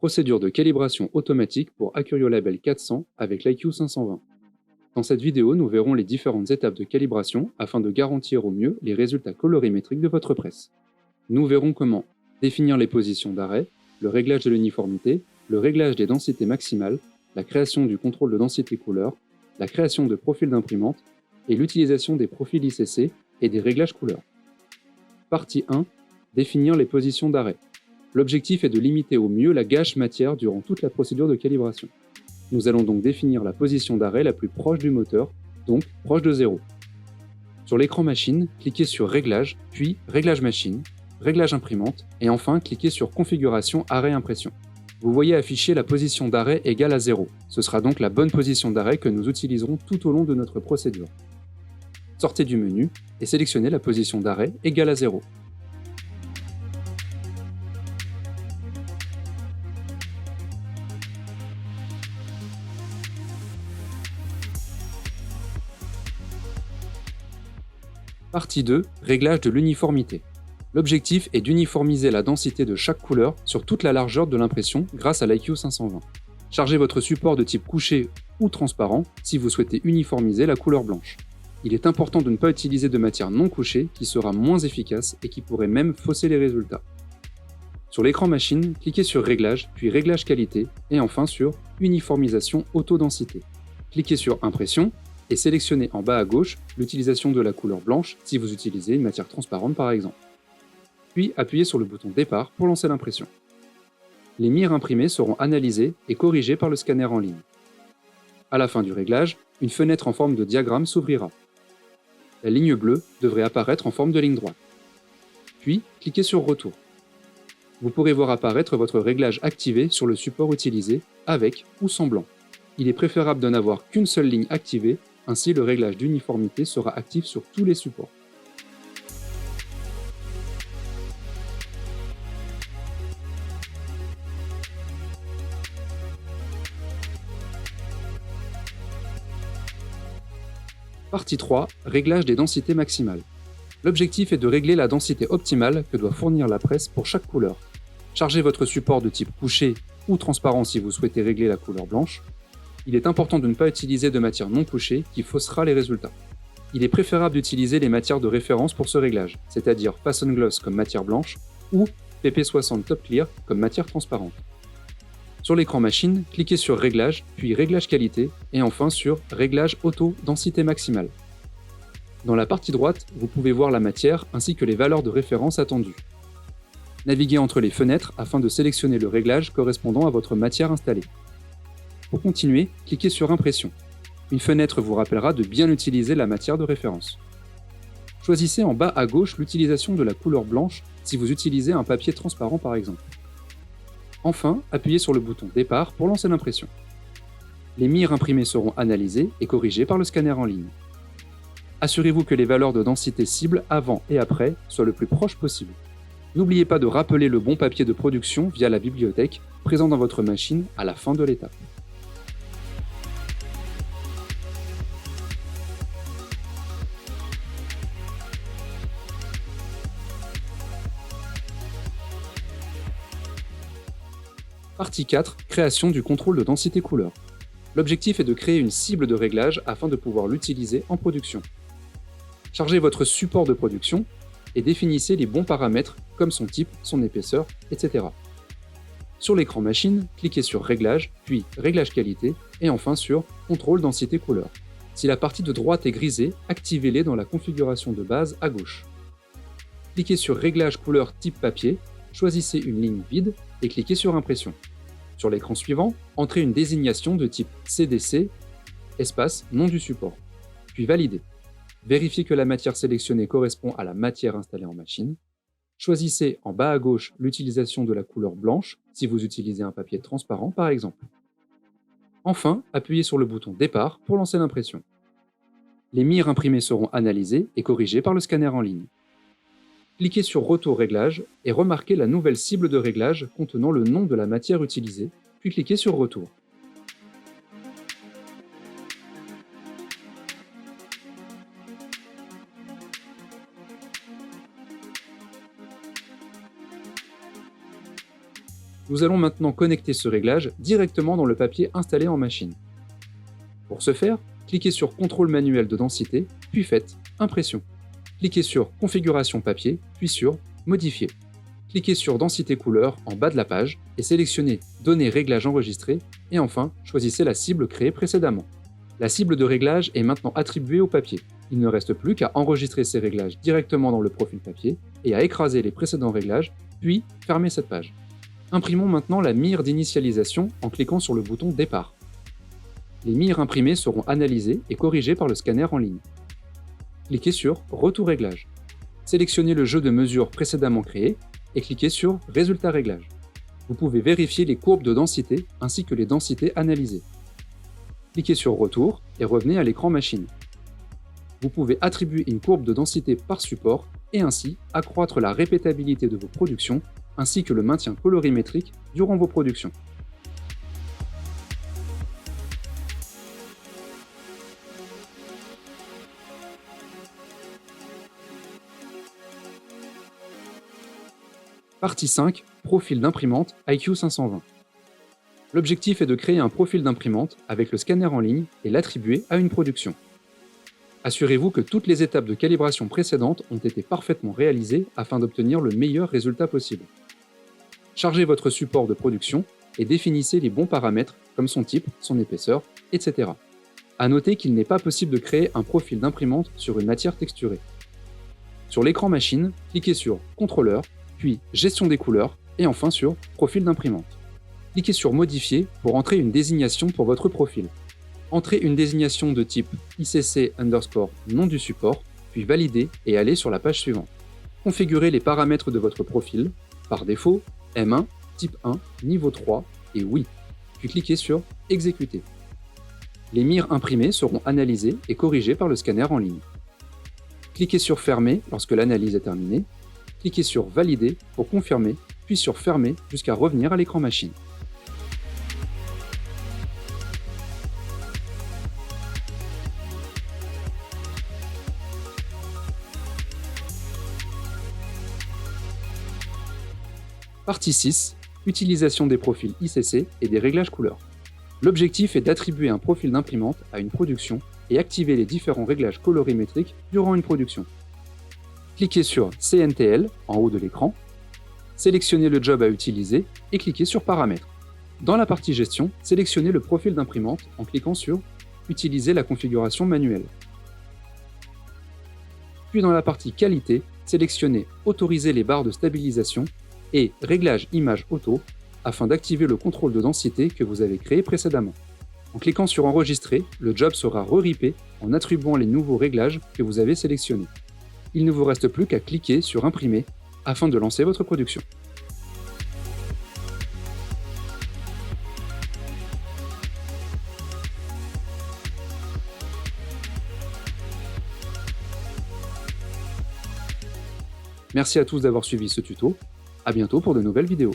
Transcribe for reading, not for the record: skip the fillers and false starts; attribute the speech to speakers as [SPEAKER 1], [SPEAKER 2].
[SPEAKER 1] Procédure de calibration automatique pour Accurio Label 400 avec l'IQ 520. Dans cette vidéo, nous verrons les différentes étapes de calibration afin de garantir au mieux les résultats colorimétriques de votre presse. Nous verrons comment définir les positions d'arrêt, le réglage de l'uniformité, le réglage des densités maximales, la création du contrôle de densité couleur, la création de profils d'imprimante et l'utilisation des profils ICC et des réglages couleurs. Partie 1. Définir les positions d'arrêt. L'objectif est de limiter au mieux la gâche matière durant toute la procédure de calibration. Nous allons donc définir la position d'arrêt la plus proche du moteur, donc proche de 0. Sur l'écran machine, cliquez sur Réglage, puis Réglage machine, Réglage imprimante, et enfin cliquez sur Configuration arrêt impression. Vous voyez afficher la position d'arrêt égale à 0. Ce sera donc la bonne position d'arrêt que nous utiliserons tout au long de notre procédure. Sortez du menu et sélectionnez la position d'arrêt égale à 0. Partie 2. Réglage de l'uniformité. L'objectif est d'uniformiser la densité de chaque couleur sur toute la largeur de l'impression grâce à l'IQ 520. Chargez votre support de type couché ou transparent si vous souhaitez uniformiser la couleur blanche. Il est important de ne pas utiliser de matière non couchée qui sera moins efficace et qui pourrait même fausser les résultats. Sur l'écran machine, cliquez sur Réglage, puis Réglage qualité et enfin sur Uniformisation autodensité. Cliquez sur Impression et sélectionnez en bas à gauche l'utilisation de la couleur blanche si vous utilisez une matière transparente par exemple. Puis appuyez sur le bouton Départ pour lancer l'impression. Les mires imprimées seront analysées et corrigées par le scanner en ligne. À la fin du réglage, une fenêtre en forme de diagramme s'ouvrira. La ligne bleue devrait apparaître en forme de ligne droite. Puis, cliquez sur Retour. Vous pourrez voir apparaître votre réglage activé sur le support utilisé, avec ou sans blanc. Il est préférable de n'avoir qu'une seule ligne activée, ainsi le réglage d'uniformité sera actif sur tous les supports. Partie 3. Réglage des densités maximales. L'objectif est de régler la densité optimale que doit fournir la presse pour chaque couleur. Chargez votre support de type couché ou transparent si vous souhaitez régler la couleur blanche. Il est important de ne pas utiliser de matière non couchée qui faussera les résultats. Il est préférable d'utiliser les matières de référence pour ce réglage, c'est-à-dire Fason Gloss comme matière blanche ou PP60 Top Clear comme matière transparente. Sur l'écran machine, cliquez sur Réglage, puis Réglage qualité, et enfin sur Réglage auto densité maximale. Dans la partie droite, vous pouvez voir la matière ainsi que les valeurs de référence attendues. Naviguez entre les fenêtres afin de sélectionner le réglage correspondant à votre matière installée. Pour continuer, cliquez sur Impression. Une fenêtre vous rappellera de bien utiliser la matière de référence. Choisissez en bas à gauche l'utilisation de la couleur blanche si vous utilisez un papier transparent par exemple. Enfin, appuyez sur le bouton Départ pour lancer l'impression. Les mires imprimées seront analysées et corrigées par le scanner en ligne. Assurez-vous que les valeurs de densité cible avant et après soient le plus proches possible. N'oubliez pas de rappeler le bon papier de production via la bibliothèque présent dans votre machine à la fin de l'étape. Partie 4. Création du contrôle de densité couleur. L'objectif est de créer une cible de réglage afin de pouvoir l'utiliser en production. Chargez votre support de production et définissez les bons paramètres comme son type, son épaisseur, etc. Sur l'écran machine, cliquez sur Réglage, puis Réglage qualité et enfin sur Contrôle densité couleur. Si la partie de droite est grisée, activez-les dans la configuration de base à gauche. Cliquez sur Réglage couleur type papier, choisissez une ligne vide et cliquez sur Impression. Sur l'écran suivant, entrez une désignation de type CDC, espace nom du support, puis validez. Vérifiez que la matière sélectionnée correspond à la matière installée en machine. Choisissez en bas à gauche l'utilisation de la couleur blanche si vous utilisez un papier transparent par exemple. Enfin, appuyez sur le bouton Départ pour lancer l'impression. Les mires imprimées seront analysées et corrigées par le scanner en ligne. Cliquez sur Retour réglage et remarquez la nouvelle cible de réglage contenant le nom de la matière utilisée, puis cliquez sur Retour. Nous allons maintenant connecter ce réglage directement dans le papier installé en machine. Pour ce faire, cliquez sur Contrôle manuel de densité, puis faites Impression. Cliquez sur Configuration papier, puis sur Modifier. Cliquez sur Densité couleur en bas de la page et sélectionnez Données réglage enregistré et enfin choisissez la cible créée précédemment. La cible de réglage est maintenant attribuée au papier. Il ne reste plus qu'à enregistrer ces réglages directement dans le profil papier et à écraser les précédents réglages, puis fermer cette page. Imprimons maintenant la mire d'initialisation en cliquant sur le bouton Départ. Les mires imprimées seront analysées et corrigées par le scanner en ligne. Cliquez sur Retour réglage. Sélectionnez le jeu de mesures précédemment créé et cliquez sur Résultat réglage. Vous pouvez vérifier les courbes de densité ainsi que les densités analysées. Cliquez sur Retour et revenez à l'écran machine. Vous pouvez attribuer une courbe de densité par support et ainsi accroître la répétabilité de vos productions ainsi que le maintien colorimétrique durant vos productions. Partie 5. Profil d'imprimante IQ 520. L'objectif est de créer un profil d'imprimante avec le scanner en ligne et l'attribuer à une production. Assurez-vous que toutes les étapes de calibration précédentes ont été parfaitement réalisées afin d'obtenir le meilleur résultat possible. Chargez votre support de production et définissez les bons paramètres comme son type, son épaisseur, etc. À noter qu'il n'est pas possible de créer un profil d'imprimante sur une matière texturée. Sur l'écran machine, cliquez sur Contrôleur, puis Gestion des couleurs et enfin sur Profil d'imprimante. Cliquez sur Modifier pour entrer une désignation pour votre profil. Entrez une désignation de type ICC_nom du support, puis validez et allez sur la page suivante. Configurez les paramètres de votre profil, par défaut, M1, type 1, niveau 3 et oui, puis cliquez sur Exécuter. Les mires imprimées seront analysées et corrigées par le scanner en ligne. Cliquez sur Fermer lorsque l'analyse est terminée, cliquez sur Valider pour confirmer, puis sur Fermer jusqu'à revenir à l'écran machine. Partie 6. Utilisation des profils ICC et des réglages couleurs. L'objectif est d'attribuer un profil d'imprimante à une production et activer les différents réglages colorimétriques durant une production. Cliquez sur CNTL en haut de l'écran, sélectionnez le job à utiliser et cliquez sur Paramètres. Dans la partie Gestion, sélectionnez le profil d'imprimante en cliquant sur Utiliser la configuration manuelle. Puis dans la partie Qualité, sélectionnez Autoriser les barres de stabilisation et Réglage image auto afin d'activer le contrôle de densité que vous avez créé précédemment. En cliquant sur Enregistrer, le job sera re-rippé en attribuant les nouveaux réglages que vous avez sélectionnés. Il ne vous reste plus qu'à cliquer sur Imprimer afin de lancer votre production. Merci à tous d'avoir suivi ce tuto. À bientôt pour de nouvelles vidéos.